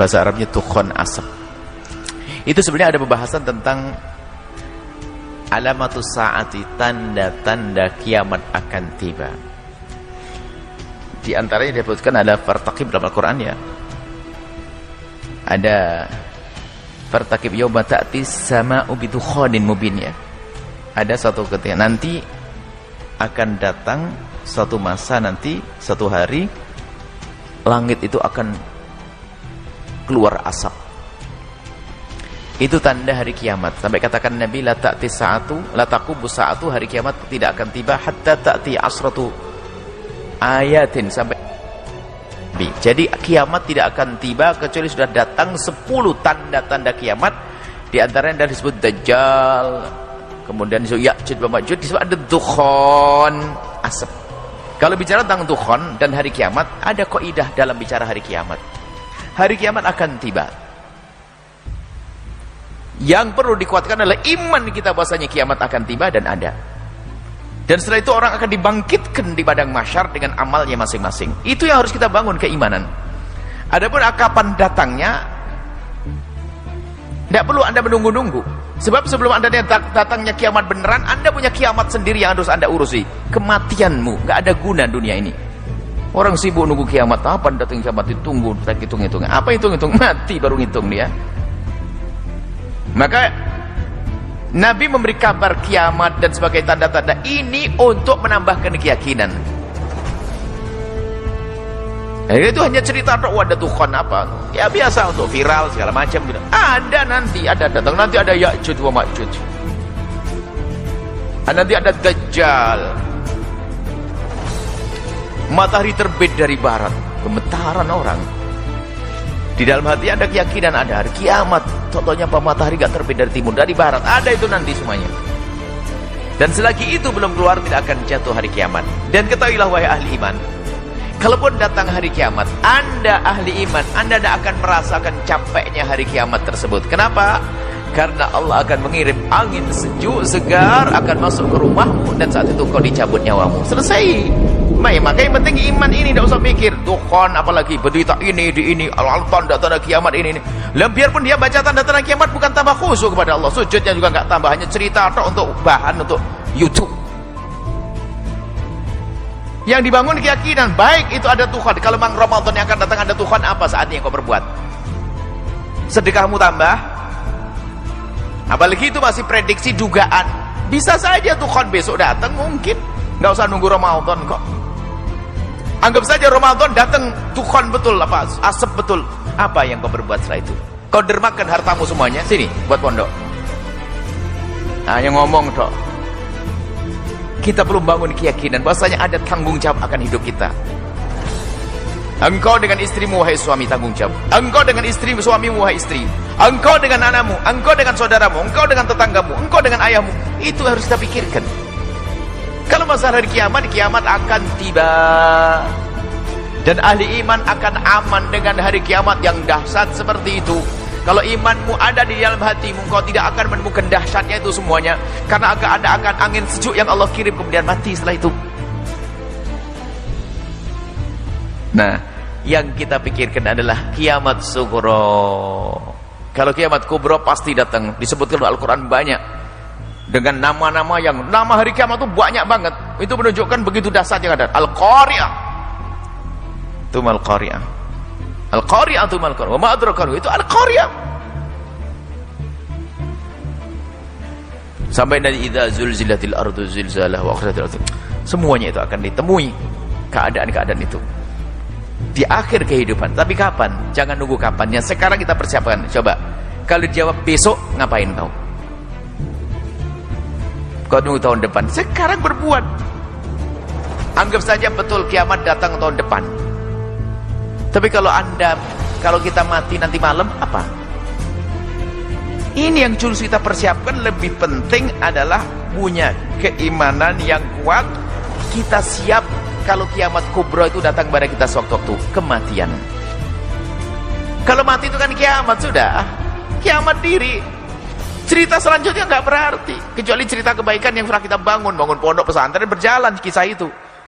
Bahasa Arabnya tukhon, asap. Itu sebenarnya ada pembahasan tentang alamatus saati, tanda-tanda kiamat akan tiba. Di antaranya disebutkan ada fartaqib dalam Al-Quran ya. Ada fartaqib yawma ta'ti sama'u bidukhanin mubin ya. Ada satu ketika nanti akan datang suatu masa, nanti satu hari langit itu akan keluar asap. Itu tanda hari kiamat. Sampai katakan Nabi, la ta'ti sa'atu, la taqubu sa'atu, hari kiamat tidak akan tiba hatta ta'ti asratu ayatin, sampai jadi kiamat tidak akan tiba kecuali sudah datang 10 tanda-tanda kiamat. Di antaranya ada disebut Dajjal, kemudian disebut Ya'juj wa Ma'juj, disebut ada dukhon, asap. Kalau bicara tentang dukhon dan hari kiamat, ada kaidah dalam bicara hari kiamat. Hari kiamat akan tiba. Yang perlu dikuatkan adalah iman kita bahwasanya kiamat akan tiba dan ada. Dan setelah itu orang akan dibangkitkan di padang mahsyar dengan amalnya masing-masing. Itu yang harus kita bangun, keimanan. Adapun kapan datangnya, tidak perlu Anda menunggu-nunggu. Sebab sebelum Anda datangnya kiamat beneran, Anda punya kiamat sendiri yang harus Anda urusi. Kematianmu, nggak ada guna dunia ini. Orang sibuk nunggu kiamat, apa datang kiamat ditunggu, hitung-hitung. Apa hitung-hitung? Mati baru ngitung dia. Maka Nabi memberi kabar kiamat dan sebagai tanda-tanda ini untuk menambahkan keyakinan. Itu hanya cerita tok, ada dukhon apa? Ya biasa untuk viral segala macam gitu. Ada nanti, ada datang nanti, ada Ya'juj wa Ma'juj. Nanti ada Dajjal. Matahari terbit dari barat, gemetaran orang. Di dalam hati ada keyakinan ada hari kiamat. Contohnya apa? Matahari gak terbit dari timur, dari barat. Ada itu nanti semuanya. Dan selagi itu belum keluar, tidak akan jatuh hari kiamat. Dan ketahuilah wahai ahli iman, kalaupun datang hari kiamat, Anda ahli iman, Anda tidak akan merasakan capeknya hari kiamat tersebut. Kenapa? Karena Allah akan mengirim angin sejuk, segar, akan masuk ke rumahmu, dan saat itu kau dicabut nyawamu. Selesai. Maka yang penting iman ini, tidak usah mikir dukhon, apalagi berita ini, di ini, tanda-tanda kiamat ini. Biarpun dia baca tanda-tanda kiamat, bukan tambah khusyuk kepada Allah. Sujudnya juga nggak tambah, hanya cerita atau untuk bahan untuk YouTube. Yang dibangun keyakinan, baik itu ada Tuhan. Kalau memang Ramadan yang akan datang ada Tuhan, apa saatnya yang kau berbuat? Sedekahmu tambah. Apalagi itu masih prediksi, dugaan. Bisa saja Tuhan besok datang, mungkin. Nggak usah nunggu Ramadan kok. Anggap saja Ramadan datang, Tuhan betul, apa asap betul. Apa yang kau berbuat setelah itu? Kau dermakan hartamu semuanya, sini buat pondok. Nah, yang ngomong toh. Kita perlu bangun keyakinan bahwasanya ada tanggung jawab akan hidup kita. Engkau dengan istrimu wahai suami, tanggung jawab. Engkau dengan istri suamimu wahai istri. Engkau dengan anakmu, engkau dengan saudaramu, engkau dengan tetanggamu, engkau dengan ayahmu. Itu harus kita pikirkan. Kalau masalah hari kiamat, kiamat akan tiba. Dan ahli iman akan aman dengan hari kiamat yang dahsyat seperti itu. Kalau imanmu ada di dalam hatimu, kau tidak akan menemukan dahsyatnya itu semuanya. Karena akan angin sejuk yang Allah kirim kemudian mati setelah itu. Nah, yang kita pikirkan adalah kiamat sugro. Kalau kiamat kubro pasti datang. Disebutkan dalam Al-Quran banyak. Dengan nama-nama yang, nama hari kiamat itu banyak banget. Itu menunjukkan begitu dahsyat yang ada. Al-Qari'ah. Itu Al-Qari'ah. Al-Qari'ah itu Al-Qari'ah. Wa ma adraka, itu Al-Qari'ah. Sampai dari idza zulzilatil ardu zilzalaha wa akhrajatil ardu. Semuanya itu akan ditemui keadaan-keadaan itu di akhir kehidupan. Tapi kapan? Jangan nunggu kapannya. Sekarang kita persiapkan. Coba. Kalau dijawab besok, ngapain kau? Kau tunggu tahun depan. Sekarang berbuat. Anggap saja betul kiamat datang tahun depan. Tapi kalau kita mati nanti malam, apa? Ini yang harus kita persiapkan. Lebih penting adalah punya keimanan yang kuat. Kita siap kalau kiamat kubra itu datang pada kita sewaktu-waktu kematian. Kalau mati itu kan kiamat sudah. Kiamat diri. Cerita selanjutnya nggak berarti, kecuali cerita kebaikan yang pernah kita bangun pondok pesantren, berjalan kisah itu.